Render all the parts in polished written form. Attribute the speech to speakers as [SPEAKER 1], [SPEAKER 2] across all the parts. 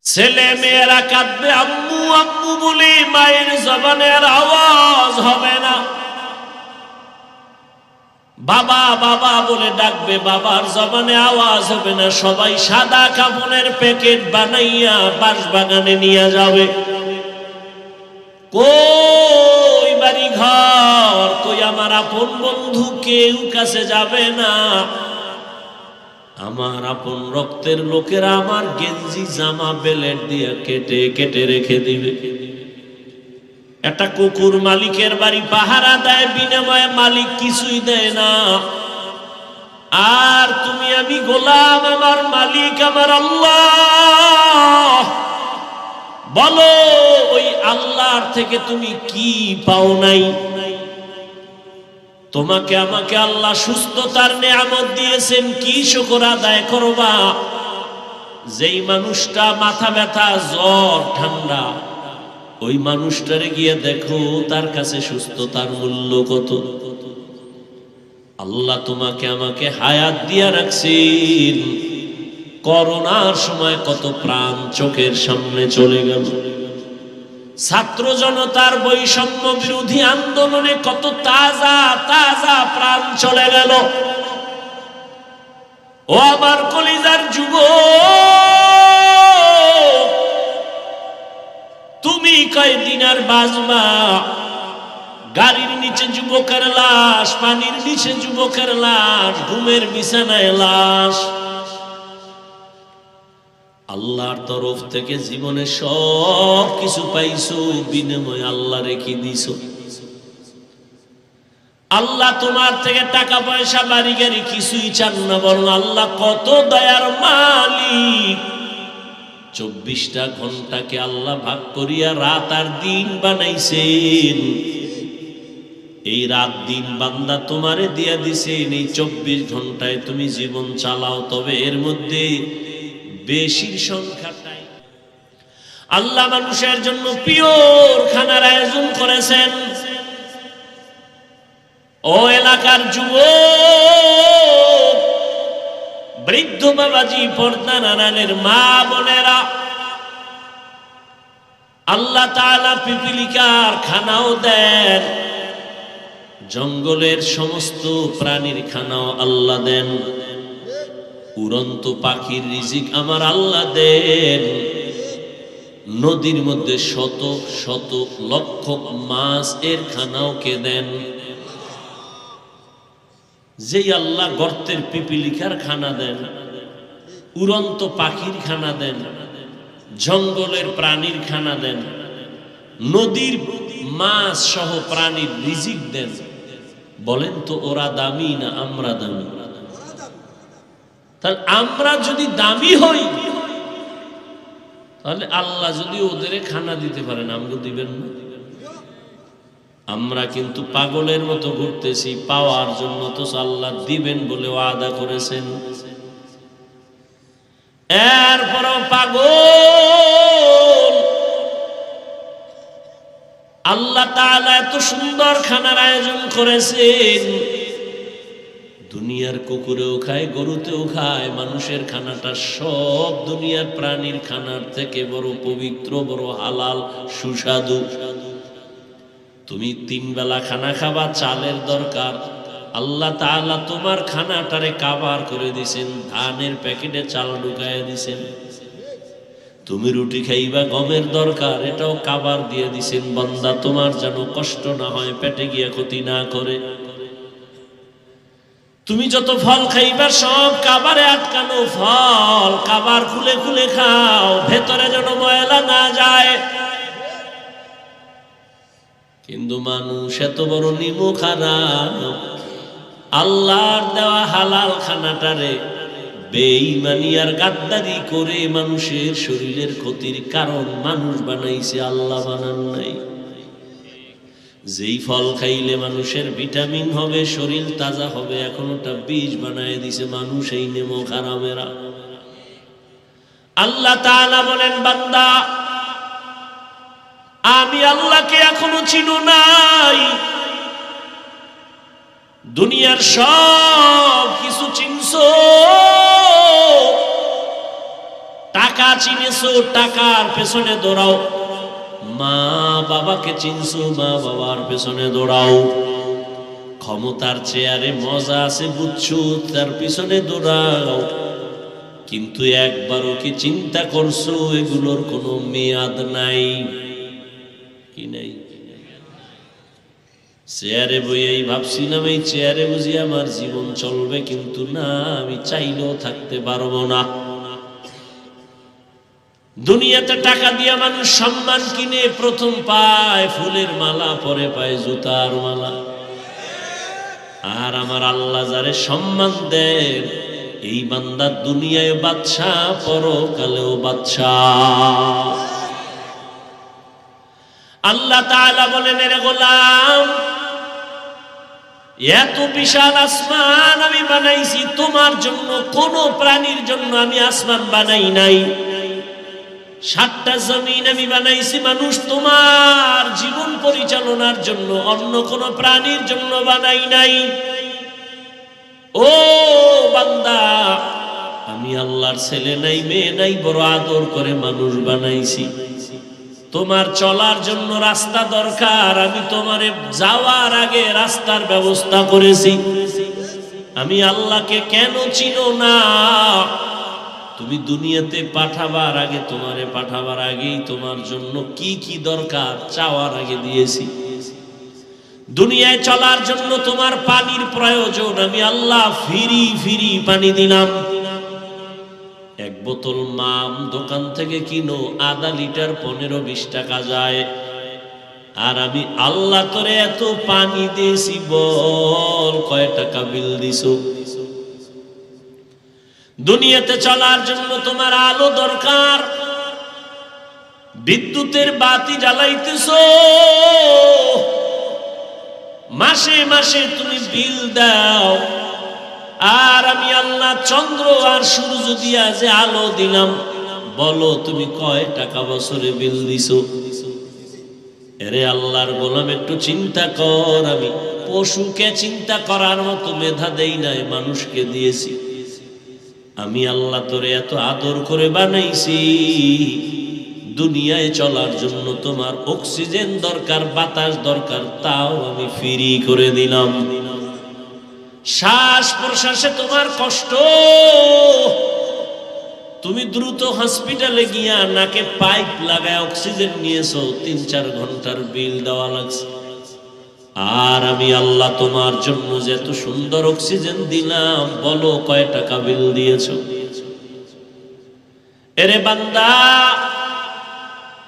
[SPEAKER 1] ছেলে মেয়েরা কাঁদবে আম্মু আম্মু বলে, মায়ের জবানের আওয়াজ হবে না। বাবা বাবা বলে ডাকবে, বাবার জবানে আওয়াজ হবে না। সবাই সাদা কাপড়ের প্যাকেট বানাইয়া বাঁশবাগানে নিয়ে যাবে। কই বাড়ি ঘর, কই আমার আপন বন্ধু, কেউ কাছে যাবে না। আমার আপন রক্তের লোকেরা আমার গেঞ্জি জামা বেলেট দিয়ে কেটে কেটে রেখে দিবে। একটা কুকুর মালিকের বাড়ি পাহারা দেয়, বিনিময়ে মালিক কিছুই দেয় না। আর তুমি আমি গোলাম, আমার মালিক আমার আল্লাহ। বলো ওই আল্লাহর থেকে তুমি কি পাও নাই? তোমাকে আমাকে আল্লাহ সুস্থতার নেয়ামত দিয়েছেন, কি শুকর আদায় করবা? যেই মানুষটা মাথা ব্যথা, জ্বর, ঠান্ডা, ওই মানুষটারে গিয়ে দেখো তার কাছে সুস্থতার মূল্য কত। আল্লাহ তোমাকে আমাকে হায়াত দিয়া রাখছেন। করোনার সময় কত প্রাণ চোখের সামনে চলে গেল। ছাত্র জনতার বৈষম্য বিরোধী আন্দোলনে কত তাজা তাজা প্রাণ চলে গেল। ও আমার কলিজার যুবক, তুমি কয়দিন আর বাঁচবা? গাড়ির নিচে যুবকের লাশ, পানির নিচে যুবকের লাশ, ঘুমের বিছানায় লাশ। আল্লাহর তরফ থেকে জীবনে সব কিছু পাইছো, বিনিময়ে আল্লাহ রেখে দিছো। আল্লাহ তোমার থেকে টাকা পয়সা বাড়ি গাড়ি কিছুই চান না, বরং আল্লাহ কত দয়ার মালিক। 24টা ঘন্টাকে আল্লাহ ভাগ করিয়া রাত আর দিন বানাইছেন। এই রাত দিন বান্দা তোমারে দিয়া দিছেন। এই 24 ঘন্টায় তুমি জীবন চালাও, তবে এর মধ্যে বেশির সংখ্যাটাই আল্লাহ মানুষের জন্য পিওর খানার আয়োজন করেছেন। ও এলাকার যুবক, বৃদ্ধ বাবাজি, পর্দা নারায়ণের মা বোনেরা, আল্লাহ তাআলা পিপিলিকার খানাও দেন, জঙ্গলের সমস্ত প্রাণীর খানাও আল্লাহ দেন, উড়ন্ত পাখির রিজিক আমার আল্লাহ দেন, নদীর মধ্যে শত শত লক্ষ মাছ এর খানাও কে দেন? যেই আল্লাহ গর্তের পিপিলিকার খানা দেন, উড়ন্ত পাখির খানা দেন, জঙ্গলের প্রাণীর খানা দেন, নদীর মাছ সহ প্রাণীর রিজিক দেন, বলেন তো ওরা দামি না আমরা দামি? তাহলে আমরা যদি দামি হই, তাহলে আল্লাহ যদি ওদের খানা দিতে পারেন, আমাকে দিবেন না? আমরা কিন্তু পাগলের মতো ঘুরতেছি পাওয়ার জন্য, তো আল্লাহ দিবেন বলে ওয়াদা করেছেন। এরপরও পাগল। আল্লাহ তাআলা এত সুন্দর খানার আয়োজন করেছেন, দুনিয়ার কুকুরেও খায়, গরুতেও খায়। মানুষের খানাটা সব দুনিয়ার প্রাণীর খানার থেকে বড় পবিত্র, বড় হালাল, সুস্বাদু। তুমি 3 বেলা খানা খাবা, চালের দরকার, আল্লাহ তাআলা তোমার খানাটারে কাভার করে দিছেন, ধানের প্যাকেটে চাল ঢুকাইয়া দিছেন। তুমি রুটি খাইবা, গমের দরকার, এটাও কাভার দিয়ে দিছেন, বান্দা তোমার যেন কষ্ট না হয়, পেটে গিয়া ক্ষতি না করে। তুমি যত ফল খাইবা সব কাভারে আটকানো ফল, কাভার খুলে খুলে খাও, ভেতরে যেন ময়লা না যায়। কিন্তু মানুষ এত বড় নিমুখ হারাম, আল্লাহর দেওয়া হালাল খানাটারে বেঈমানি আর গাদ্দারি করে মানুষের শরীরের ক্ষতির কারণ মানুষ বানাইছে, আল্লাহ বানান নাই। যেই ফল খাইলে মানুষের ভিটামিন হবে, শরীর তাজা হবে, এখন ওটা বিষ বানায় দিছে মানুষ, এই নিমুখ হারামেরা। আল্লাহ তাআলা বলেন, বান্দা আমি আল্লাহকে এখনো চিনো নাই, দুনিয়ার সব কিছু চিনছো, টাকা চিনেছো, টাকার পেছনে দৌড়াও। মা বাবাকে চিনছো, মা বাবার পেছনে দৌড়াও। ক্ষমতার চেয়ারে মজা আছে বুঝছো, তার পিছনে দৌড়াও। কিন্তু একবারও কি চিন্তা করছো এগুলোর কোনো মেয়াদ নাই? কি নাই? চেয়ারে বইয়েই ভাবছিলাম এই চেয়ারে বুঝি আমার জীবন চলবে, কিন্তু না, আমি চাইলেও থাকতে পারবো না। দুনিয়াতে টাকা দিয়ে মানুষ সম্মান কিনে, প্রথম পায় ফুলের মালা, পরে পায় জুতার মালা। আর আমার আল্লাহ যারে সম্মান দেন, এই বান্দা দুনিয়ায় বাদশা, পরকালেও বাদশা। আল্লাহ তাআলা বলেন, এর গোলাম, এত বিশাল আসমান আমি বানাইছি তোমার জন্য, কোন প্রাণীর জন্য আমি আসমান বানাই নাই। 7টা জমিন আমি বানাইছি মানুষ তোমার জীবন পরিচালনার জন্য, অন্য কোন প্রাণীর জন্য বানাই নাই। ও বান্দা, আমি আল্লাহর ছেলে নাই, মেয়ে নাই, বড় আদর করে মানুষ বানাইছি। তোমার চলার জন্য রাস্তা দরকার, আমি তোমারে যাওয়ার আগে রাস্তার ব্যবস্থা করেছি। আমি আল্লাহকে কেন চিনো না? তুমি দুনিয়াতে পাঠাবার আগে, তোমারে পাঠাবার আগেই তোমার জন্য কি কি দরকার চাওয়ার আগে দিয়েছি। দুনিয়ায় চলার জন্য তোমার পানির প্রয়োজন, আমি আল্লাহ ফ্রি ফ্রি পানি দিলাম। 1 বোতল মাম দোকান থেকে কিনো, আধা লিটার 15-20 টাকা যায়। আর আমি আল্লাহ তোরে এত পানি দিয়েছি, বল কয় টাকা বিল দিছো? দুনিয়াতে চলার জন্য তোমার আলো দরকার, বিদ্যুতের বাতি জ্বালাইতেছো, মাসে মাসে তুমি বিল দাও। আর আমি আল্লাহ চন্দ্র আর সূর্য দিয়া যে আলো দিলাম, বলো তুমি কয় টাকা বছরে বিল দিছো? এরে আল্লাহর গোলাম, একটু চিন্তা কর। আমি পশুকে চিন্তা করার মতো মেধা দেই নাই, মানুষকে দিয়েছি। আমি আল্লাহ তোরে এত আদর করে বানাইছি, দুনিয়ায় চলার জন্য তোমার অক্সিজেন দরকার, বাতাস দরকার, তাও আমি ফ্রি করে দিলাম। শ্বাস প্রশ্বাসে তোমার কষ্ট, তুমি দ্রুত হসপিটালে গিয়া নাকে পাইপ লাগায় অক্সিজেন নিয়েছো, 3-4 ঘন্টার বিল দেওয়া লাগছে। আর আমি আল্লাহ তোমার জন্য যে এত সুন্দর অক্সিজেন দিলাম, বলো কয় টাকা বিল দিয়েছো? এরে বান্দা,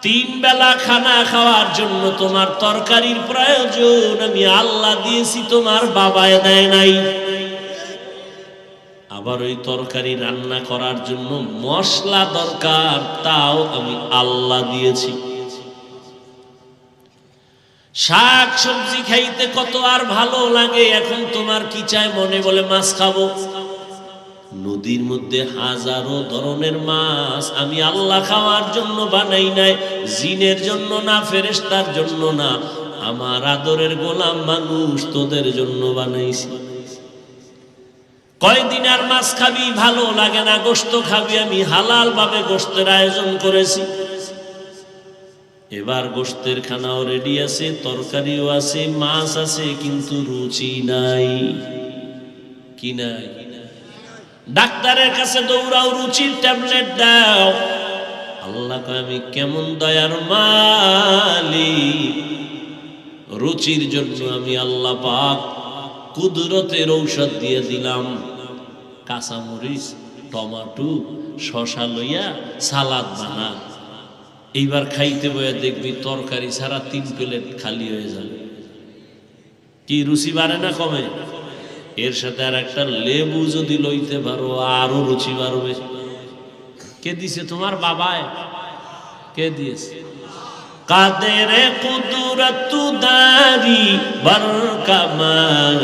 [SPEAKER 1] 3 বেলা খানা খাওয়ার জন্য তোমার তরকারির প্রয়োজন, আমি আল্লাহ দিয়েছি, তোমার বাবায় দেয় নাই। আবার ওই তরকারি রান্না করার জন্য মশলা দরকার, তাও আমি আল্লাহ দিয়েছি। শাক সবজি খাইতে কত আর ভালো লাগে, এখন তোমার কি চাই? মনে বলে মাছ খাবো। নদীর মধ্যে হাজারো ধরনের মাছ আমি আল্লাহ খাওয়ার জন্য বানাই নাই, জিনের জন্য না, ফেরেশতার জন্য না, আমার আদরের গোলাম মানুষ তোদের জন্য বানাইছি। কয়দিন আর মাছ খাবি? ভালো লাগে না, গোশত খাবি, আমি হালাল ভাবে গোশতের আয়োজন করেছি। এবার গোশতের খানাও রেডি আছে, তরকারিও আছে, মাছ আছে, কিন্তু রুচি নাই। কি নাই? ডাক্তারের কাছে দৌড়াও, রুচির ট্যাবলেট দাও। আল্লাহ কয়, আমি কেমন দয়ার মালিক, রুচির জন্য আমি আল্লাহ পাক কুদরতের ঔষধ দিয়ে দিলাম। কাঁচামরিচ, টমাটো, শশা লইয়া সালাদ বানা, এইবার খাইতে বইয়া দেখবি তরকারি ছাড়া 3 প্লেট খালি হয়ে যাবে। কি রুচি বাড়ে না কমে? এর সাথে আর একটা লেবু যদি লইতে পারো, আরো রুচি বাড়বে। কে দিছে? তোমার বাবায়। কে দিয়েছে? কাদের কুদরত দারি বর কামাল,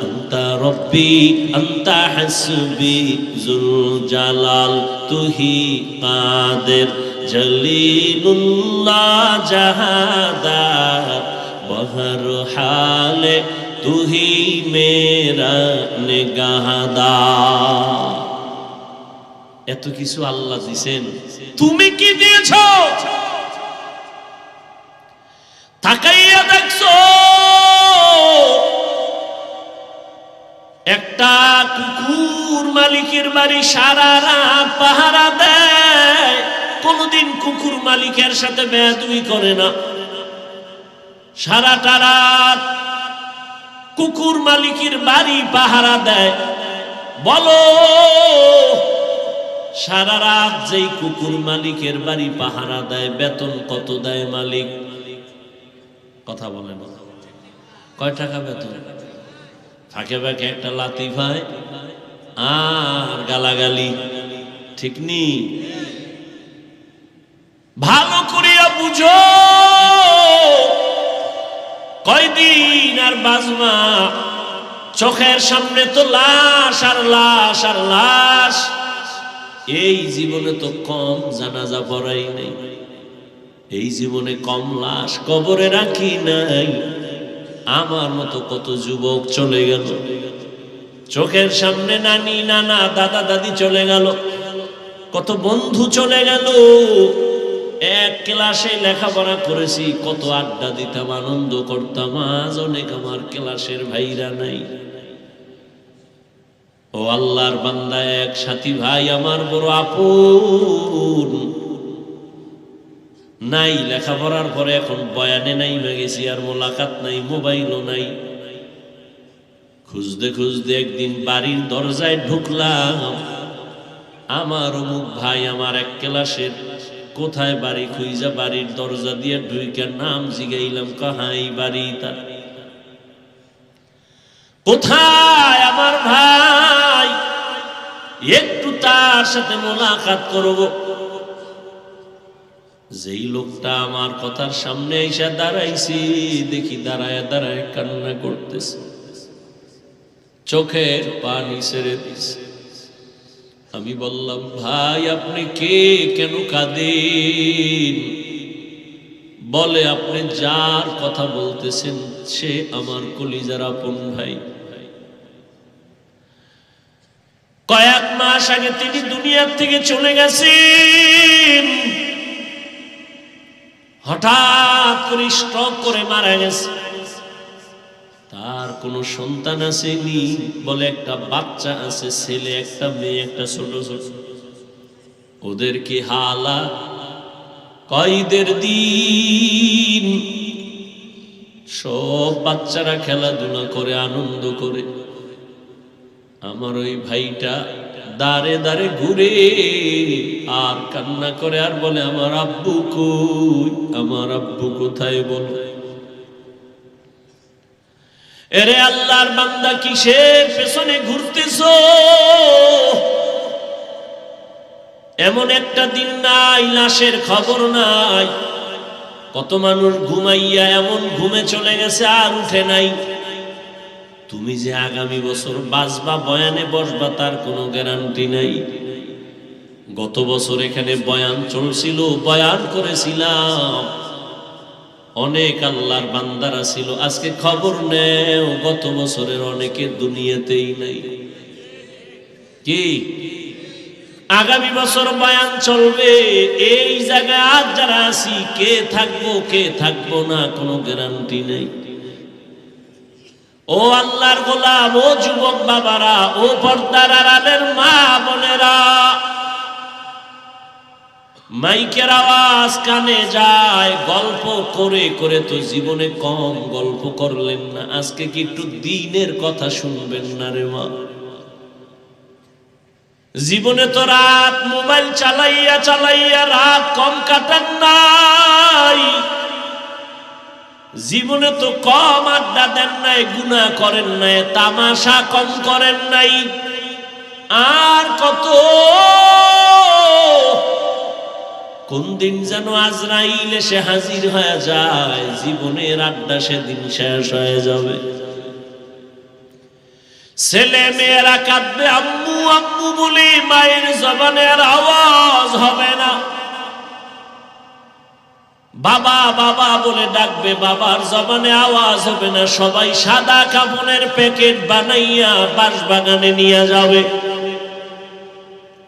[SPEAKER 1] আন্তা রব্বি আন্তা হাসবি জুল জালাল, তুহি কাদের জলিলুল্লাহ জাহাদার, বহর হালে তুহি মেরা নিগাহদার। এত কিছু আল্লাহ দিছেন, তুমি কি দিয়েছ? তাকাইয়া দেখছো একটা কুকুর মালিকের বাড়ি সারা রাত পাহারা দেয়, কোনদিন কুকুর মালিকের সাথে বেয়াদবি করে না, সারাটা রাত কুকুর মালিকের বাড়ি পাহারা দেয়। বলো সারা রাত যেই কুকুর মালিকের বাড়ি পাহারা দেয় বেতন কত দেয় মালিক? কথা বলে না, কয় টাকা বেতন? ফাঁকে ফাঁকে একটা লাথি ভাই আর গালাগালি, ঠিক নি? ভালো করিয়া বুঝো, কয়দিন আর বাজমা? চোখের সামনে তো লাশ আর লাশ আর লাশ। এই জীবনে তো কম জানাজা পড়াই নেই, এই জীবনে কম লাশ কবরে রাখি নাই। আমার মতো কত যুবক চলে গেল, চোখের সামনে নানি নানা দাদা দাদি চলে গেল, কত বন্ধু চলে গেল। এক ক্লাসে লেখাপড়া করেছি, কত আড্ডা দিতাম, আনন্দ করতাম, আজ অনেক আমার ক্লাসের ভাইরা নাই। ও আল্লাহর বান্দা, এক সাথী ভাই আমার বড় আপন নাই, লেখাপড়ার পরে এখন বয়ানে নাই গেছি, আর মোলাকাত নাই, মোবাইলও নাই। খুঁজতে খুঁজতে একদিন বাড়ির দরজায় ঢুকলাম, আমার অমুক ভাই আমার এক ক্লাসের, কোথায় বাড়ি? খুঁজা বাড়ির দরজা দিয়ে ঢুইকার নাম জিগাইলাম, কাহাই বাড়ি তার? কোথায় আমার ভাই? একটু তার সাথে মোলাকাত করব। যেই লোকটা আমার কথার সামনে এসে দাঁড়াইছি, দেখি দাঁড়ায় দাঁড়ায় কান্না করতেছে, চোখের পানি ছেড়ে দিছে। আমি বললাম, ভাই আপনি কে, কেন কাঁদেন? বলে, আপনি যার কথা বলতেছেন সে আমার কলিজার আপন ভাই। কয়েক মাস আগে তিনি দুনিয়ার থেকে চলে গেছেন, হঠাৎ করে স্ট্রোক করে মারা গেছে। তার কোনো সন্তান আসেনি, বলে একটা বাচ্চা আছে, ছেলে একটা মেয়ে, একটা ছোট ছোট। ওদের কি হালা, কয়দের দিন সব বাচ্চারা খেলাধুলা করে আনন্দ করে, আমার ওই ভাইটা দাঁড়ে দাঁড়ে ঘুরে আর কান্না করে আর বলে, আমার আব্বু কই, আমার আব্বু কোথায়? বলো এরে আল্লাহর বান্দা, কিসের পেছনে ঘুরতেছো? এমন একটা দিন নাই লাশের খবর নাই। কত মানুষ ঘুমাইয়া এমন ঘুমে চলে গেছে আর উঠে নাই। তুমি যে আগামী বছর বাঁচবা, বয়ানে বসবা, তার কোনো গ্যারান্টি নাই। গত বছর এখানে বয়ান চলছিল, বয়ান করেছিলাম, অনেক আল্লাহর বান্দারা ছিল। আজকে খবর নেও, গত বছরের অনেকে দুনিয়াতেই নাই। কি আগামী বছর বয়ান চলবে, এই জায়গায় আজ যারা আছি, কে থাকবো কে থাকবো না কোনো গ্যারান্টি নেই। ও আল্লাহর গোলাম, ও যুবক বাবারা, ও পর্দার আড়ালের মা বোনেরা, মাইকের আওয়াজ কানে যায়, গল্প করে করে তো জীবনে কম গল্প করলেন না, আজকে কি একটু দ্বীনের কথা শুনবেন না রে মা? জীবনে তো রাত মোবাইল চালাইয়া চালাইয়া রাত কম কাটান নাই, জীবনে তো কম আড্ডা দেন নাই, গুনাহ করেন নাই, তামাশা কম করেন নাই। আর কত, কোন দিন যেন আজরাইল এসে হাজির হয়ে যায়, জীবনের আড্ডা সেদিন শেষ হয়ে যাবে। ছেলে মেয়েরা কাঁদবে আম্মু আম্মু বলে, মায়ের জবানের আওয়াজ হবে না। বাবা বাবা বলে ডাকবে, বাবার জবানে আওয়াজ হবে না। সবাই সাদা কাপড়ের প্যাকেট বানাইয়া বাঁশবাগানে নিয়ে যাবে।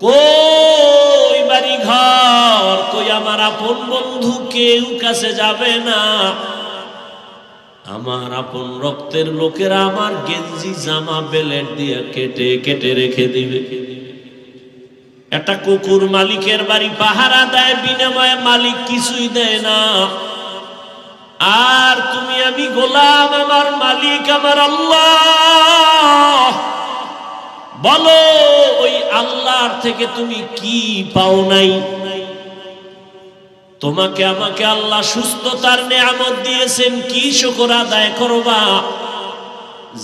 [SPEAKER 1] কই বাড়ি ঘর, কই আমার আপন বন্ধু, কেউ কাছে যাবে না। আমার আপন রক্তের লোকেরা আমার গেঞ্জি জামা বেলেট দিয়ে কেটে কেটে রেখে দিবে। একটা কুকুর মালিকের বাড়ি পাহারা দেয়, বিনিময়ে মালিক কিছুই দেয় না। আর তুমি আমি গোলাম, আমার মালিক আমার আল্লাহ। বলো ওই আল্লাহর থেকে তুমি কি পাও নাই? তোমাকে আমাকে আল্লাহ সুস্থতার নেয়ামত দিয়েছেন, কি শুকর আদায় করবা?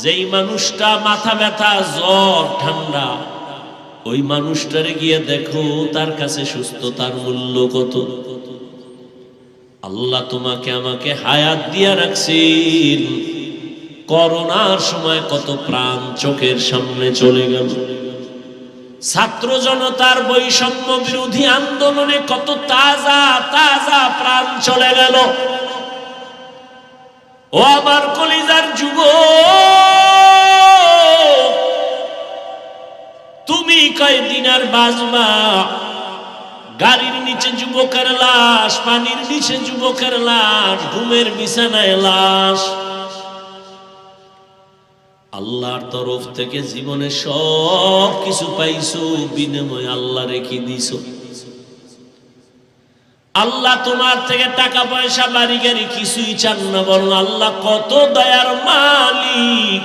[SPEAKER 1] যেই মানুষটা মাথা ব্যথা, জ্বর, ঠান্ডা, ওই মানুষটারে গিয়ে দেখো তার কাছে সুস্থতার মূল্য কত। আল্লাহ তোমাকে আমাকে হায়াত দিয়া রাখছেন। করোনার সময় কত প্রাণ চোখের সামনে চলে গেল। ছাত্র জনতার বৈষম্য বিরোধী আন্দোলনে কত তাজা তাজা প্রাণ চলে গেল। ও আমার কলিজার যুবক, তুমি কয়দিন আর বাঁচবা? গাড়ির নিচে যুবকের লাশ, পানির নিচে যুবকের লাশ, ঘুমের বিছানায় লাশ। আল্লাহর তরফ থেকে জীবনে সব কিছু পাইছো, বিনিময়ে আল্লাহ রেখে দিছো। আল্লাহ তোমার থেকে টাকা পয়সা বাড়ি গাড়ি কিছুই চান না, বরং আল্লাহ কত দয়ার মালিক।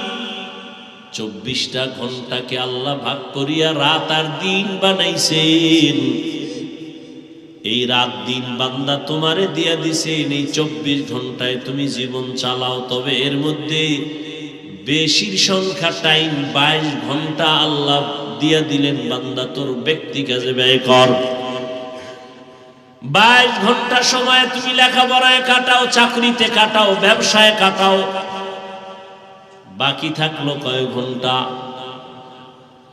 [SPEAKER 1] 24টা ঘন্টাকে আল্লাহ ভাগ করিয়া রাত আর দিন বানাইছেন। এই রাত দিন বান্দা তোমারে দিয়া দিছেন। এই 24 ঘন্টায় তুমি জীবন চালাও, তবে এর মধ্যে বেশির সংখ্যা টাইম 22 ঘন্টা আল্লাহ দিয়া দিলেন, বান্দা তোর ব্যক্তি কাজে ব্যয় কর। 22 ঘন্টা সময় তুমি লেখাপড়ায় কাটাও, চাকরিতে কাটাও, ব্যবসায় কাটাও। বাকি থাকলো কয় ঘন্টা?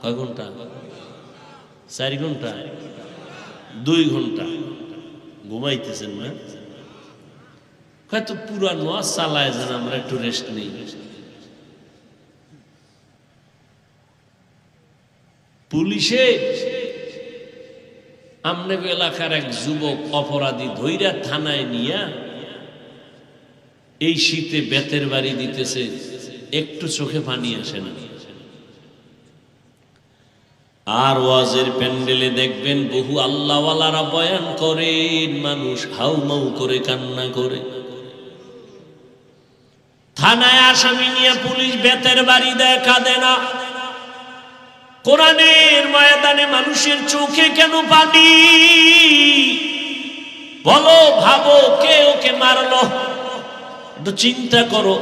[SPEAKER 1] কয় ঘন্টা? 4 ঘন্টা, 2 ঘন্টা ঘুমাইতেছেন না? হয়তো পুরা নোয়াজ চালায় যেন আমরা একটু রেস্ট নেই। পুলিশে আমনে এলাকার এক যুবক অপরাধী ধইরা থানায় নিয়া এই শীতে বেতের বাড়ি দিতেছে, একটু চোখে পানি আসে না। আর ওয়াজের প্যান্ডেলে দেখবেন বহু আল্লাহওয়ালারা বয়ান করেন, মানুষ হাউমাউ করে কান্না করে। থানায় আসামি নিয়ে পুলিশ বেতের বাড়ি দেয়, কাঁদে না। কোরআনের ময়দানে মানুষের চোখে কেন পানি? বলো, ভাবো, কে ওকে মারলো? একটু চিন্তা করো।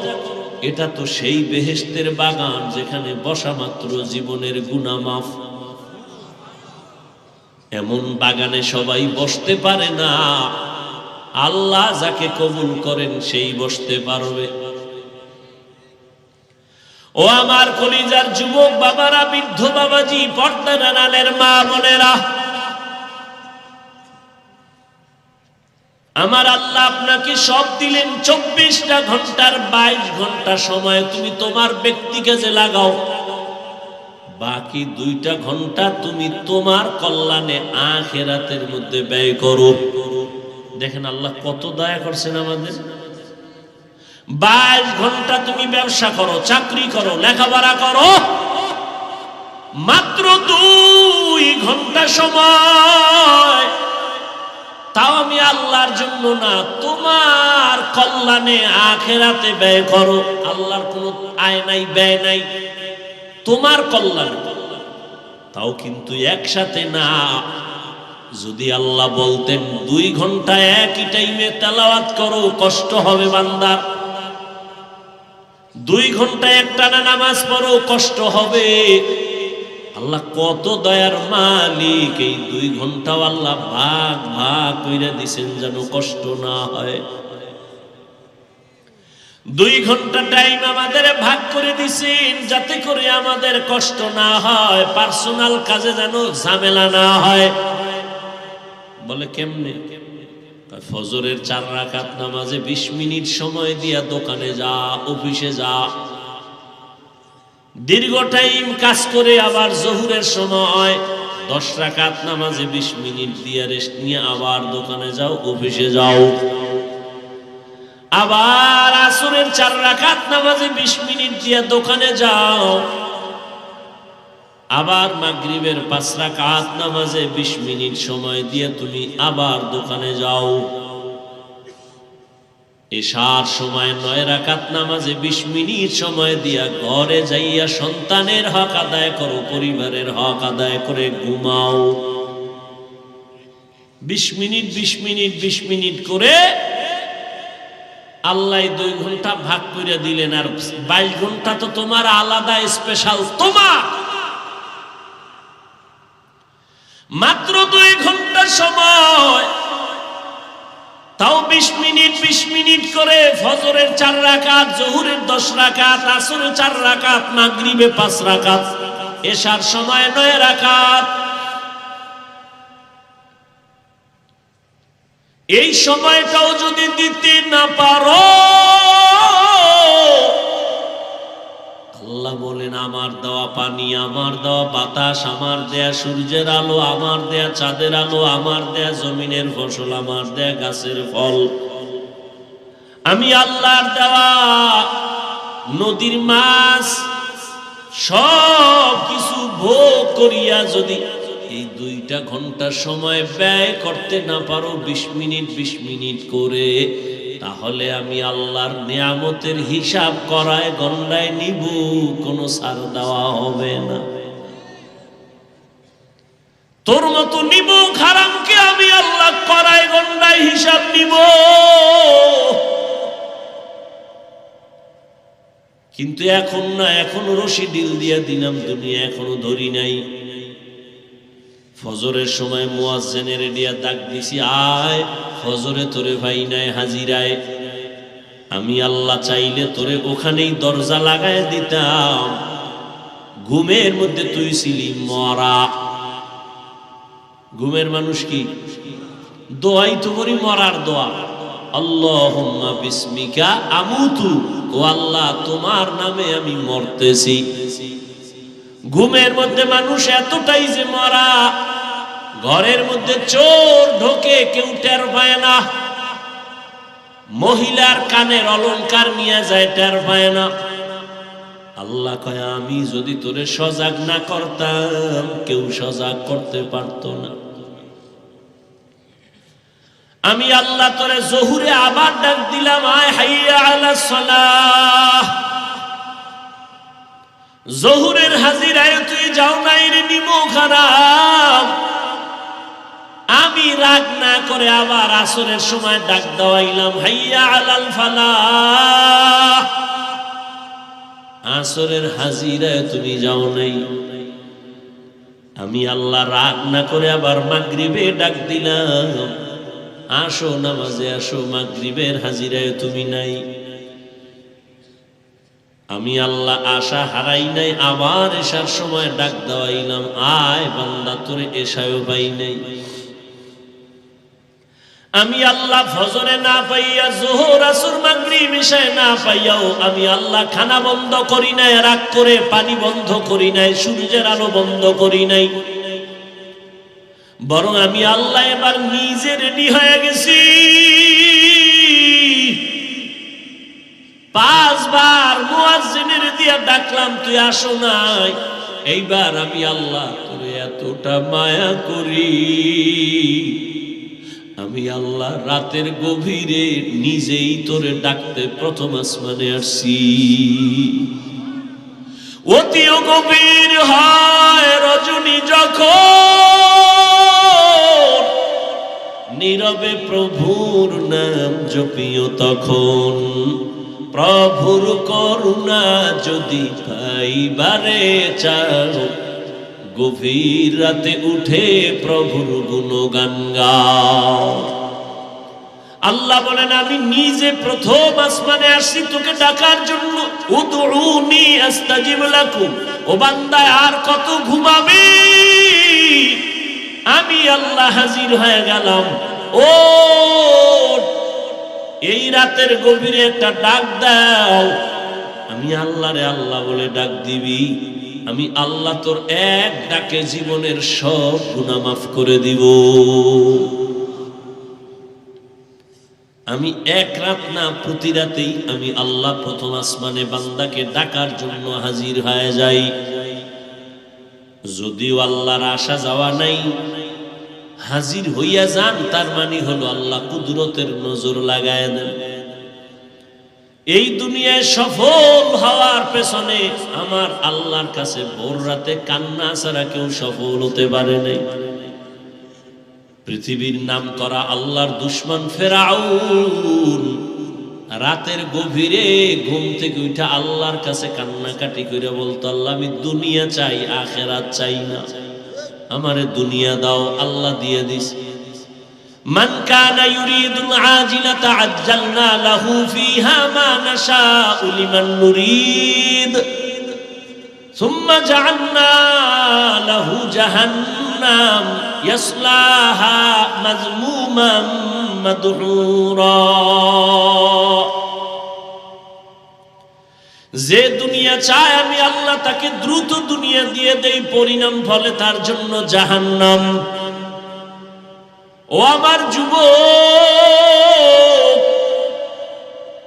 [SPEAKER 1] এটা তো সেই বেহেশতের বাগান যেখানে বসা মাত্র জীবনের গুনাহ মাফ। এমন বাগানে সবাই বসতে পারে না, আল্লাহ যাকে কবুল করেন সেই বসতে পারবে। ও আমার কলিজার যুবক বাবারা, বৃদ্ধ বাবাজি, পর্দার আড়ালের মা বোনেরা, আমার আল্লাহ আপনাকে সব দিলেন। 24টা ঘন্টার 22 ঘন্টা সময় তুমি তোমার ব্যক্তি কাজে লাগাও, বাকি 2টা ঘন্টা তুমি তোমার কল্যাণে আখিরাতের মধ্যে ব্যয় করো। দেখেন আল্লাহ কত দয়া করছেন আমাদের। 22 ঘন্টা তুমি ব্যবসা করো, চাকরি করো, লেখাপড়া করো, মাত্র 2 ঘন্টা সময়, তাও আমি আল্লাহর জন্য না, তোমার কল্যাণে আখিরাতে ব্যয় করো। আল্লাহর কোনো আয় নাই, ব্যয় নাই, তোমার কল্যাণ। তাও কিন্তু একসাথে না। যদি আল্লাহ বলতেন 2 ঘন্টা একই টাইমে তেলাওয়াত করো, কষ্ট হবে বান্দার। 2 ঘন্টা একটানা নামাজ পড়ো, কষ্ট হবে। আল্লাহ কত দয়ার মালিক, এই 2 ঘন্টাও আল্লাহ ভাগ ভাগ কইরা দিছেন যেন কষ্ট না হয়। 2 ঘন্টা টাইম আমাদের ভাগ করে দিছেন যাতে করে আমাদের কষ্ট না হয়, পার্সোনাল কাজে যেন ঝামেলা না হয়। বলে কেমনে? ফজরের 4 রাকাত নামাজে 20 মিনিট সময় দিয়া দোকানে যা, অফিসে যা, দীর্ঘ টাইম কাজ করে আবার জোহরের সময় 10 রাকাত নামাজে 20 মিনিট দিয়ে রেস্ট নিয়ে আবার দোকানে যাও, অফিসে যাও। আবার আসরের 4 রাকাত নামাজে 20 মিনিট দিয়ে দোকানে যাও। আবার মাগরিবের 5 রাকাত নামাজে 20 মিনিট সময় দিয়ে তুমি আবার দোকানে যাও। এশার সময় 9 রাকাত নামাজে 20 মিনিট সময় দিয়া ঘরে যাইয়া সন্তানের হক আদায় করো, পরিবারের হক আদায় করে ঘুমাও। 20 মিনিট 20 মিনিট 20 মিনিট করে আল্লাহ 2 ঘন্টা ভাগ করে দিলেন, আর 22 ঘন্টা তো তোমার আলাদা স্পেশাল। তোমার মাত্র 2 ঘন্টা সময়, তাও 20 মিনিট 20 মিনিট করে ফজরের 4 রাকাত, জোহরের 10 রাকাত, আসরের 4 রাকাত, মাগরিবে 5 রাকাত, এশার সময় 9 রাকাত। এই সময়টাও যদি দিতে না পারো, আল্লাহ বলেন আমার দেওয়া পানি, আমার দেওয়া বাতাস, আমার দেয়া সূর্যের আলো, আমার দেয়া চাঁদের আলো, আমার দেয়া জমিনের ফসল, আমার দেয়া গাছের ফল, আমি আল্লাহর দেওয়া নদীর মাছ, সব কিছু ভোগ করিয়া যদি এই 2টা ঘন্টা সময় ব্যয় করতে না পারো 20 মিনিট 20 মিনিট করে, তাহলে আমি আল্লাহর নিয়ামতের হিসাব করায় গন্ডায় নিব, কোনো ছাড় দেওয়া হবে না। তোর মতো নিব হারামকে আমি আল্লাহ করায় গন্ডায় হিসাব নিব। কিন্তু এখন না, এখনো রশি ডিল দিয়া দিলাম দুনিয়া, এখনো ধরি নাই। ফজরের সময় মুয়াজ্জিনের দিয়া ডাক দিছি, আয় ফজরে তোরে ভাই নাই হাজিরায়। আমি আল্লাহ চাইলে তোরে ওখানেই দরজা লাগায় দিতাম, ঘুমের মধ্যে তুই ছিলি মরা। ঘুমের মানুষ কি দোয়াই তো করি, মরার দোয়া, আল্লাহুম্মা বিসমিকা আমুতু, ও আল্লাহ তোমার নামে আমি মরতেছি। ঘুমের মধ্যে মানুষ এতটাই যে মরা, ঘরের মধ্যে চোর ঢোকে কেউ টের পায় না, মহিলার কানের অলংকার নিয়ে যায় টের পায় না। আল্লাহ কয় আমি যদি তোরে সজাগ না করতাম, কেউ সজাগ করতে পারত না। আমি আল্লাহ তোরে জোহরে আবার ডাক দিলাম, আয় হাইয়া আলাস সালাহ। জোহরের হাজিরায় তুই যাও নাই রে, নিমো খারাপ। আমি রাগ না করে আবার আসরের সময় ডাক দেওয়াইলাম, হাইয়া আলাল ফালাহ। আসরের হাজিরায় তুমি যাও নাই। আমি আল্লাহ রাগ না করে আবার মাগরিবে ডাক দিলাম, আসো নামাজে আসো, মাগরিবের হাজিরায় তুমি নাই। আমি আল্লাহ আশা হারাই নাই, আবার এশার সময় ডাক দেওয়াইলাম, আয় বান্দা তোরে এশায়ও পাই নাই। আমি আল্লাহ ফজরে না পাইয়া, যোহর আসর মাগরিব এশায় না পাইয়াও আমি আল্লাহ খানা বন্ধ করি নাই, রাগ করে পানি বন্ধ করি নাই, সূর্যের আলো বন্ধ করি নাই, বরং আমি আল্লাহ এবার নিজে রেডি হয়ে গেছি। 5 বার মুয়াজ্জিনের দিয়া ডাকলাম, তুই আসো নাই। এইবার আমি আল্লাহ তোরে এতটা মায়া করি, আমি আল্লাহ রাতের গভীরে নিজেই তোরে ডাকতে প্রথম আসমানে আসছি। অতিও গভীর হয় রজনী যখন, নীরবে প্রভুর নাম জপিও তখন। প্রভুর করুণা যদি পাইবারে চাও, গভীর রাতে উঠে প্রভুর গুণগান গাও। আল্লাহ বলেন আমি নিজে প্রথম আসমানে আসছি তোকে ডাকার জন্য। উদউনি আস্তাজিব লাকুম। ও বান্দা আর কত ঘুমাবি? আমি আল্লাহ হাজির হয়ে গেলাম। ও এই রাতের গভীরে একটা ডাক দাও। আমি আল্লাহরে আল্লাহ বলে ডাক দিবি। আমি আল্লাহ তোর এক ডাকে জীবনের সব গুনাহ মাফ করে দিব। আমি এক রাত না, প্রতি রাতেই আমি আল্লাহ প্রথম আসমানে বান্দাকে ডাকার জন্য হাজির হয়ে যাই। যদিও আল্লাহর আসা যাওয়া নাই, হাজির হইয়া যান, তার মানে হলো আল্লাহ কুদরতের নজর লাগায় দেন। এই দুনিয়ায় সফল হওয়ার পেছনে আমার আল্লাহর কাছে ভোর রাতে কান্না ছাড়া কেউ সফল হতে পারে নাই। পৃথিবীর নাম করা আল্লাহর দুশমন ফেরাউন রাতের গভীরে ঘুম থেকে উঠা আল্লাহর কাছে কান্নাকাটি করে বলতো, আল্লাহ আমি দুনিয়া চাই, আখিরাত চাই না, আমারে দুনিয়া দাও। আল্লাহ দিয়ে দিস। মান কানা ইউরিদুল আজিলাতা আজ্জালনা লাহু ফিহা মা নাশাউ লিমান নুরিদ সুম্মা জাআলনা লাহু জাহান্নাম ইয়াসলাহা মাযমুমান মাদহুরা। যে দুনিয়া চায় আমি আল্লাহ তাকে দ্রুত দুনিয়া দিয়ে দেই, পরিণাম ফলে তার জন্য জাহান্নাম। ও আমার যুবক,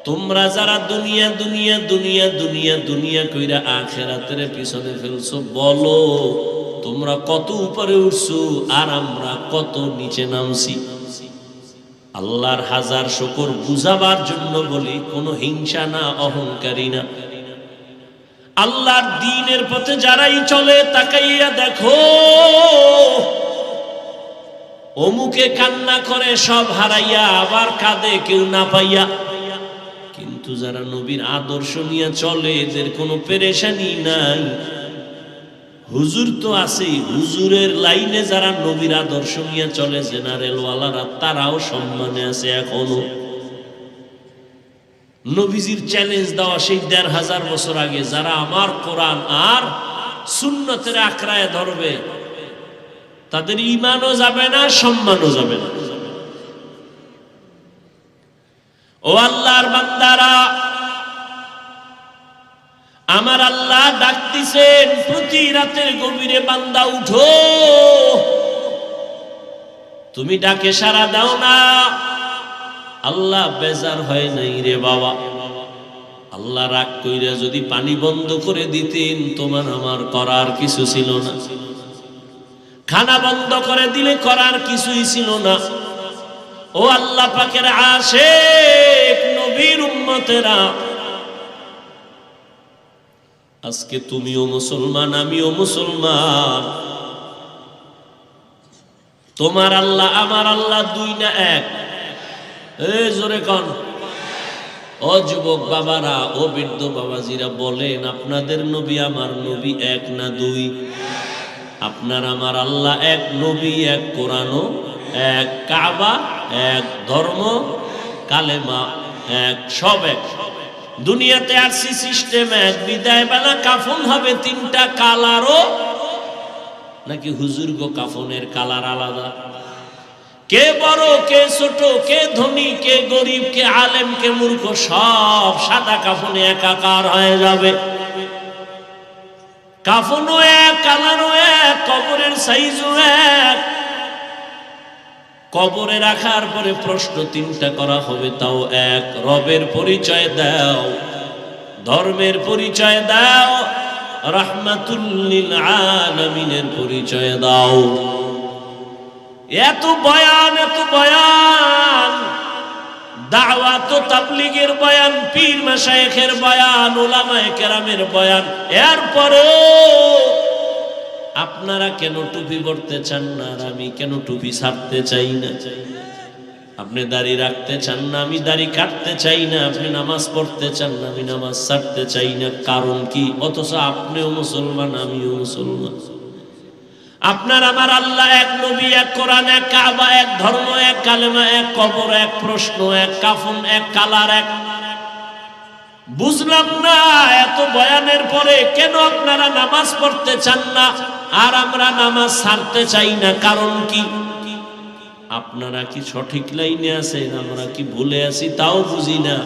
[SPEAKER 1] তোমরা যারা দুনিয়া দুনিয়া দুনিয়া দুনিয়া দুনিয়া কইরা আখিরাতের পিছনে ফেলছো, বলো তোমরা কত উপরে উঠছো আর আমরা কত নিচে নামছি। আল্লাহর হাজার শুকর বুঝাবার জন্য বলি, কোনো হিংসা না, অহংকারী না। আল্লাহর দ্বীনের পথে যারাই চলে তাকাইয়া দেখো, অমুকে কান্না করে সব হারাইয়া, আবার কাঁদে কেউ না পাইয়া। কিন্তু যারা নবীর আদর্শ নিয়ে চলে এদের কোনো পেরেশানি নাই। হুজুর তো আছেই, হুজুরের লাইনে যারা নবীর আদর্শ নিয়ে চলে জেনারেল ওয়ালারা, তারাও সম্মানে আছে এখনো। নবীজির চ্যালেঞ্জ দেওয়া সেই ১৫০০ বছর আগে, যারা আমার কোরআন আর সুন্নতের আঁকড়ায় ধরবে তাদের ঈমানও যাবে না, সম্মানও যাবে না। ও আল্লাহর বান্দারা, আমার আল্লাহ ডাকতেছেন প্রতি রাতের গভীরে, বান্দা উঠো। তুমি ডাকে সাড়া দাও না। আল্লাহ বেজার হয় নাই রে বাবা। আল্লাহ রাগ কইরা যদি পানি বন্ধ করে দিতেন, তোমার আমার করার কিছু ছিল না। খানা বন্ধ করে দিলে করার কিছুই ছিল না। ও আল্লাহ পাকের আশিক নবীর উম্মতেরা, আজকে তুমিও মুসলমান, আমিও মুসলমান। তোমার আল্লাহ আমার আল্লাহ দুই না এক? জোরে কন। ও যুবক বাবারা, ও বৃদ্ধ বাবাজিরা, বলেন আপনাদের নবী আমার নবী এক না দুই? আপনার আমার আল্লাহ এক, নবী এক, কোরআনও এক, কাবা এক, ধর্ম কালেমা এক, সব এক। দুনিয়াতে আসছি সিস্টেম এক। বিদায় বেলা কাফন হবে তিনটা কালারও নাকি হুজুর গো কাফনের কালার আলাদা? কে বড় কে ছোট, কে ধনী কে গরিব, কে আলেম কে মূর্খ, সব সাদা কাফনে একাকার হয়ে যাবে। কাফনও এক, কালারও এক, কবরের সাইজও এক। কবরে রাখার পরে প্রশ্ন তিনটা করা হবে, তাও এক। রবের পরিচয় দাও, ধর্মের পরিচয় দাও, রাহমাতুল লিল আলামিনের পরিচয় দাও। এত বয়ান, এত বয়ান, দাওয়াত ও তাবলীগের বয়ান, পীর মাশায়েখের বয়ান, উলামায়ে কেরামের বয়ান, এরপরেও আপনারা কেন টুপি পরতে চান না আর আমি কেন টুপি ছাড়তে চাই না? আপনি দাড়ি রাখতে চান না, আমি দাড়ি কাটতে চাই না। আপনি নামাজ পড়তে চান না, আমি নামাজ ছাড়তে চাই না। কারণ কি? অথচ আপনিও মুসলমান, আমিও মুসলমান। আপনার আমার আল্লাহ এক, নবী এক, কোরআন এক, কাবা এক, ধর্ম এক, কালেমা এক, কবর এক, প্রশ্ন এক, কাফন এক, কালার এক। বুঝলাম না এত বয়ানের পরে কেন আপনারা নামাজ পড়তে চান না আর আমরা নামাজ ছাড়তে চাই না? কারণ কি? আপনারা কি সঠিক লাইনে আছেন, আমরা কি ভুলে আছি তাও বুঝি না।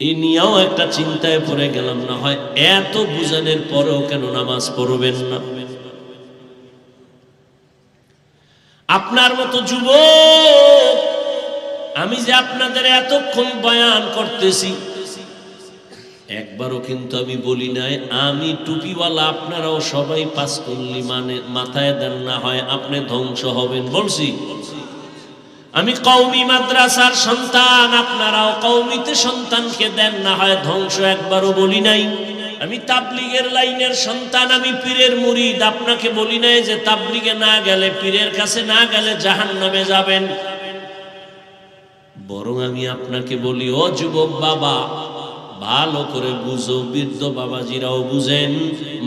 [SPEAKER 1] এই নিয়েও একটা চিন্তায় পড়ে গেলাম, না হয় এত বুঝানোর পরেও কেন নামাজ পড়বেন না? আপনার মতো যুবক, আমি যে আপনাদের এতক্ষণ বয়ান করতেছি, একবারও কিন্তু আমি বলি নাই আমি টুপিওয়ালা আপনারাও সবাই পাস করলি মানে মাথায় দেন, না হয় আপনি ধ্বংস হবেন। বলছি আমি কওমি মাদ্রাসার সন্তান, আপনারাও কওমিতে সন্তানকে দেন, না হয় ধ্বংস, একবারও বলি নাই। আমি তাবলিগের লাইনের সন্তান, আমি পীরের মুরিদ, আপনাকে বলি নাই যে তাবলিগে না গেলে, পীরের কাছে না গেলে জাহান্নামে যাবেন। বরং আমি আপনাকে বলি, ও যুবক বাবা, ভালো করে বুঝো, বৃদ্ধ বাবাজিরাও বুঝেন,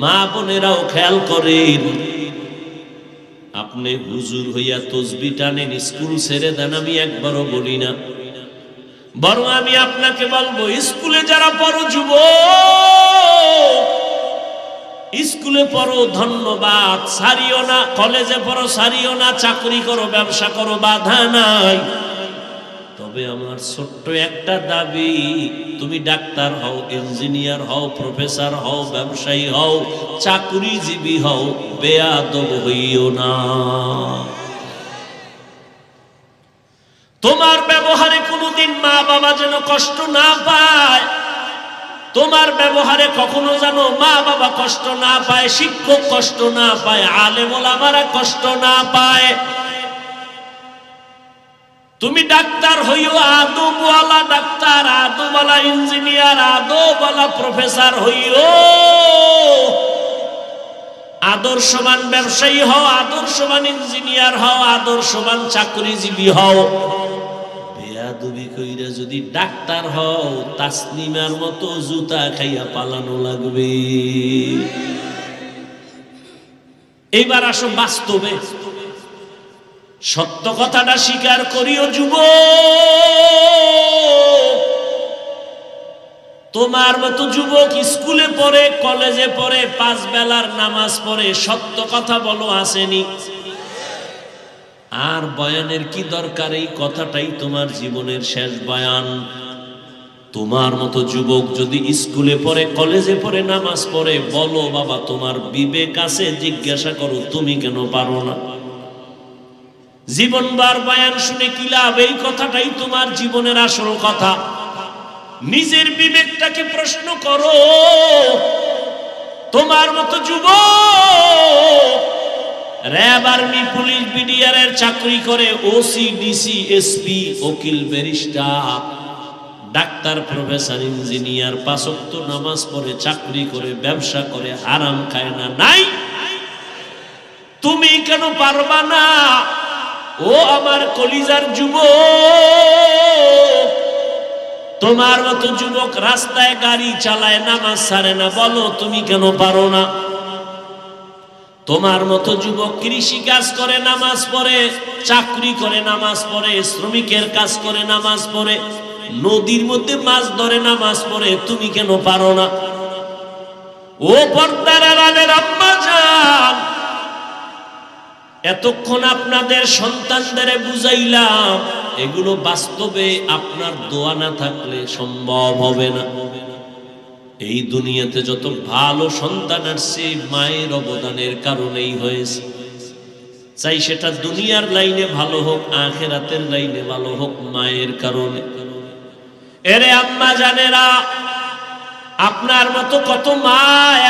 [SPEAKER 1] মা বোনেরাও খেয়াল করেন। আপনি হুজুর হইয়া তসবি টানেন, স্কুল ছেড়ে দেন, আমি একবারও বলি না। বরং আমি আপনাকে বলবো, স্কুলে যারা পড়ো যুবক, স্কুলে পড়ো ধন্যবাদ, সারিও না। কলেজে পড়ো সারিও না, চাকরি করো, ব্যবসা করো, বাধা নাই। তবে আমার ছোট্ট একটা দাবি, তুমি ডাক্তার হও, ইঞ্জিনিয়ার হও, প্রফেসর হও, ব্যবসায়ী হও, চাকরিজীবী হও, বেয়াদব হইও না। তোমার ব্যবহারে কোনোদিন মা বাবা যেন কষ্ট না পায়, তোমার ব্যবহারে কখনো যেন মা বাবা কষ্ট না পায়, শিক্ষক কষ্ট না পায়, আলেম ওলামারা কষ্ট না পায়। তুমি ডাক্তার হইও আদবওয়ালা ডাক্তার, আদবওয়ালা ইঞ্জিনিয়ার, আদবওয়ালা প্রফেসর হইও, আদর্শবান ব্যবসায়ী হও, আদর্শবান ইঞ্জিনিয়ার হও, আদর্শবান চাকরিজীবী হও। বেয়াদবি কইরা যদি ডাক্তার হও, তাসনিমার মতো জুতা খাইয়া পালানো লাগবে। এইবার আসো বাস্তবে, সত্য কথাটা স্বীকার করিও যুবক। তোমার মতো যুবক স্কুলে পড়ে, কলেজে পড়ে, 5 বেলার নামাজ পড়ে, সত্য কথা বলো, আসেনি? আর বয়ানের কি দরকার? এই কথাটাই তোমার জীবনের শেষ বয়ান। তোমার মতো যুবক যদি স্কুলে পড়ে, কলেজে পড়ে, নামাজ পড়ে, বলো বাবা, তোমার বিবেক আছে, জিজ্ঞাসা করো তুমি কেন পারো না? জীবনবার বয়ান শুনে কি লাভ? এই কথাটাই তোমার জীবনের আসল কথা। নিজের বিবেকটাকে প্রশ্ন করো। তোমার মতো যুবক র‍্যাব, আর্মি, পুলিশ, বিডিআর এর চাকরি করে, ওসি, ডিসি, এসপি, উকিল, ব্যারিস্টার, ডাক্তার, প্রফেসর, ইঞ্জিনিয়ার, 5 ওয়াক্ত নামাজ পড়ে, চাকরি করে, ব্যবসা করে, হারাম খায় না, নাই? তুমি কেন পারবা না? ও আমার কলিজার যুবক, তোমার মতো যুবক রাস্তায় গাড়ি চালায়, নামাজ ছাড়ে না, বলো তুমি কেন পারো না? তোমার মতো যুবক কৃষি কাজ করে, নামাজ পড়ে, চাকরি করে, নামাজ পড়ে, শ্রমিকের কাজ করে, নামাজ পড়ে, নদীর মধ্যে মাছ ধরে, নামাজ পড়ে, তুমি কেন পারো না? ও পর্দার আড়ালের আম্মা জান, এতক্ষণ আপনাদের সন্তানদের বুঝাইলাম, এগুলো বাস্তবে আপনার দোয়া না থাকলে সম্ভব হবে না। এই দুনিয়াতে যত ভালো সন্তান আসছে, মায়ের অবদানের কারণেই হয়েছে। চাই সেটা দুনিয়ার লাইনে ভালো হোক, আখিরাতের লাইনে ভালো হোক, মায়ের কারণে। এরে আম্মা জানেরা, আপনার মতো কত মা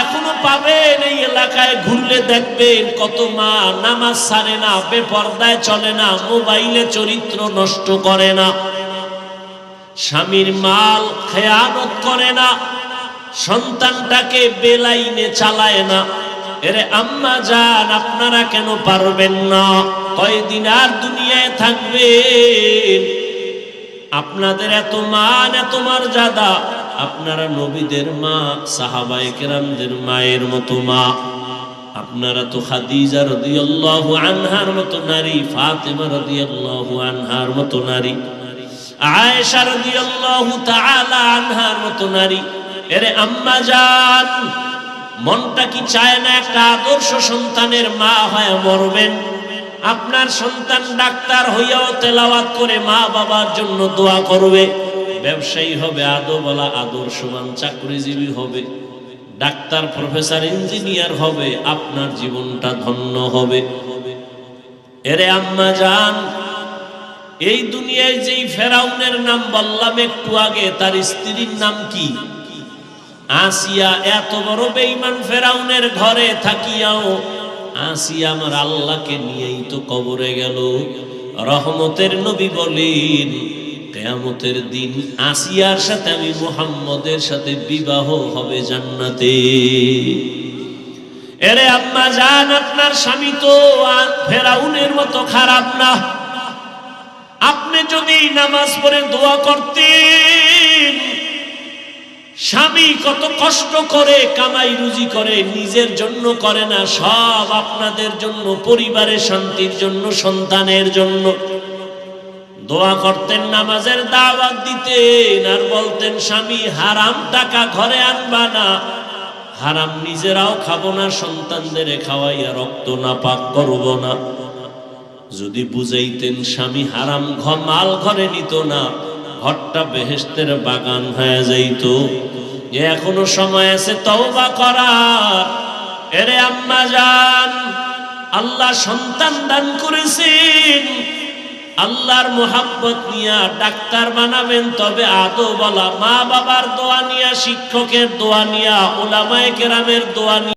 [SPEAKER 1] এখনো পাবেন, এই এলাকায় ঘুরলে দেখবেন কত মা নামাজ ছাড়ে না, বেপরদায় চলে না, মোবাইলে চরিত্র নষ্ট করে না, স্বামীর মাল খেয়ানত করে না, সন্তানটাকে বেলাইনে চালায় না। এরে আম্মা জান, আপনারা কেন পারবেন না? কয়দিন আর দুনিয়ায় থাকবেন? আপনাদের এত মান, এত মর্যাদা, আপনারা নবীদের মা, সাহাবায়ে কেরামদের মায়ের মতো মা। আপনারা তো খাদিজা রাদিয়াল্লাহু আনহার মতো নারী, ফাতেমা রাদিয়াল্লাহু আনহার মতো নারী, আয়েশা রাদিয়াল্লাহু তাআলা আনহার মতো নারী। এরে আম্মা জান, মনটা কি চায় না একটা আদর্শ সন্তানের মা হয়ে মরবেন? আপনার সন্তান ডাক্তার হইয়াও তেলাওয়াত করে মা বাবার জন্য দোয়া করবে, ব্যবসায়ী হবে, আদোওয়ালা আদর্শবান চাকরিজীবী হবে, ডাক্তার প্রফেসর ইঞ্জিনিয়ার হবে, আপনার জীবনটা ধন্য হবে। এরে আম্মা জান, এই দুনিয়ায় যেই ফেরাউনের নাম বললাম একটু আগে, তার স্ত্রীর নাম কি? আসিয়া। এত বড় বেঈমান ফেরাউনের ঘরে থাকিয়াও আসিয়া আমার আল্লাহকে নিয়েই তো কবরে গেল। রহমতের নবী বলেন, কিয়ামতের দিন আসিয়ার সাথে আমি মুহাম্মদের সাথে বিবাহ হবে জান্নাতে। এরে আম্মা জান, আপনার স্বামী তো ফেরাউনের মতো খারাপ না। আপনি যদি নামাজ পড়ে দোয়া করতেন, স্বামী কত কষ্ট করে কামাই রুজি করে, নিজের জন্য করে না, সব আপনাদের জন্য, পরিবারের শান্তির জন্য, সন্তানের জন্য দোয়া করতেন, নামাজের দাওয়াত দিতেন, আর বলতেন স্বামী হারাম টাকা ঘরে আনবা না, হারাম নিজেরাও খাবো না, সন্তানদের খাওয়াইয়া রক্ত না পাক করব না। যদি বুঝাইতেন স্বামী হারাম মাল ঘরে নিত না, ঘরটা বেহেশতের বাগান হয়ে যাইত। এখনো সময় আছে তওবা করার। এরে আম্মা জান, আল্লাহ সন্তান দান করেছেন, আল্লাহর মোহাব্বত নিয়া ডাক্তার বানাবেন, তবে আদৌ বলা মা বাবার দোয়া নিয়া, শিক্ষকের দোয়া নিয়া, উলামায়ে কেরামের দোয়া নিয়া।